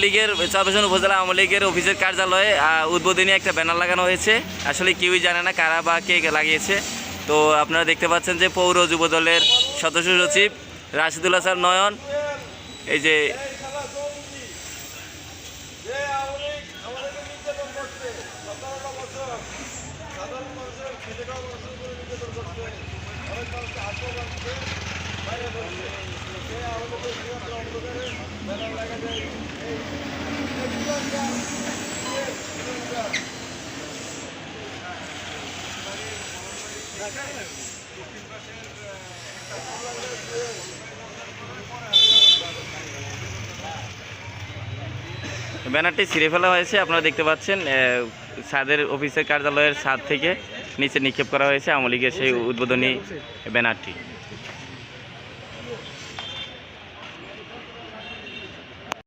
লীগের চরফ্যাশন উপজেলা আওয়ামী লীগের অফিসের কার্যালয়ে উদ্বোধনী একটা ব্যানার লাগানো হয়েছে। আসলে কেউই জানে না কারা বা কে লাগিয়েছে। তো আপনারা দেখতে পাচ্ছেন যে পৌর যুব দলের সদস্য সচিব রাশিদুল হাসান নয়ন এই যে ব্যানারটি ছিঁড়ে ফেলা হয়েছে। আপনারা দেখতে পাচ্ছেন ছাদের অফিসের কার্যালয়ের ছাদ থেকে নিচে নিক্ষেপ করা হয়েছে আওয়ামী লীগের সেই উদ্বোধনী ব্যানারটি।